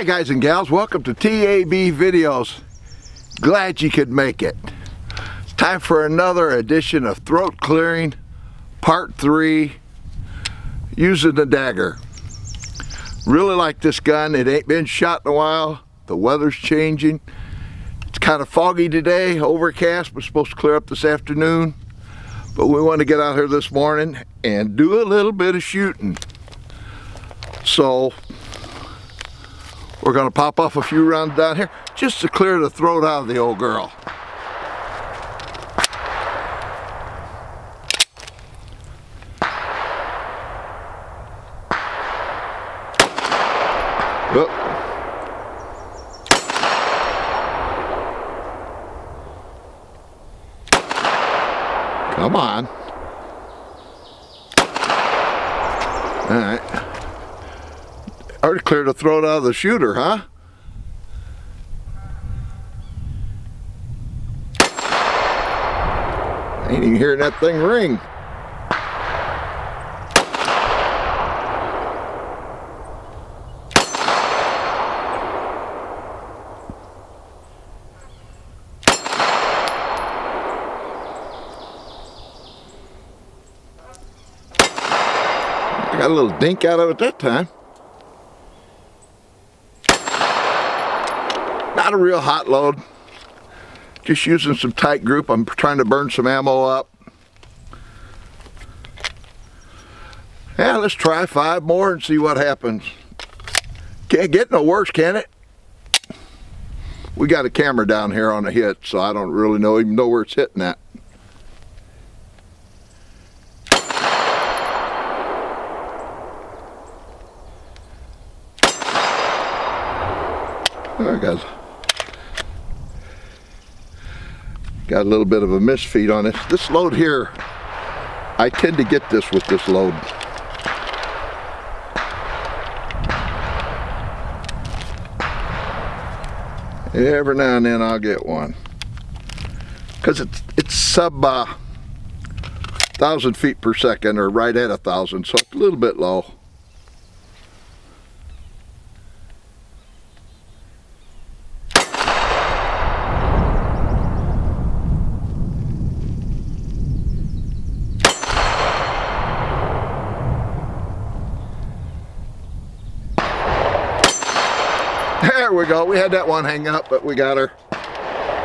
Hi guys and gals, welcome to T.A.B.Videos. Glad you could make it. It's time for another edition of throat clearing, part 3, using the Dagger. Really like this gun. It ain't been shot in a while. The weather's changing. It's kind of foggy today, overcast, but supposed to clear up this afternoon. But we want to get out here this morning and do a little bit of shooting. So we're going to pop off a few rounds down here just to clear the throat out of the old girl. Whoop. Come on. All right. Already cleared the throat out of the shooter, huh? Ain't even hearing that thing ring. I got a little dink out of it that time. Not a real hot load. Just using some tight group. I'm trying to burn some ammo up. Yeah, let's try 5 more and see what happens. Can't get no worse, can it? We got a camera down here on the hit, so I don't really even know where it's hitting at. There, guys. Got a little bit of a misfeed on it. This load here, I tend to get this with this load. Every now and then I'll get one. Because it's sub 1,000 feet per second, or right at 1,000, so it's a little bit low. There we go. We had that one hang up, but we got her.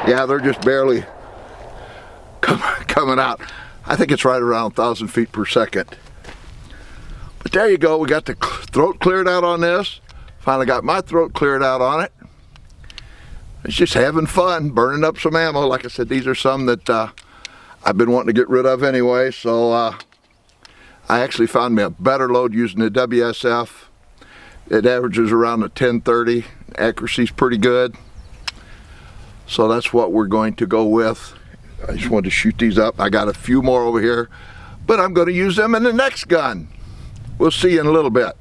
Yeah, they're just barely coming out. I think it's right around 1,000 feet per second. But there you go. We got the throat cleared out on this. Finally got my throat cleared out on it. It's just having fun, burning up some ammo. Like I said, these are some that I've been wanting to get rid of anyway. So I actually found me a better load using the WSF. It averages around a 1030. Accuracy's pretty good. So that's what we're going to go with. I just wanted to shoot these up. I got a few more over here, but I'm going to use them in the next gun. We'll see you in a little bit.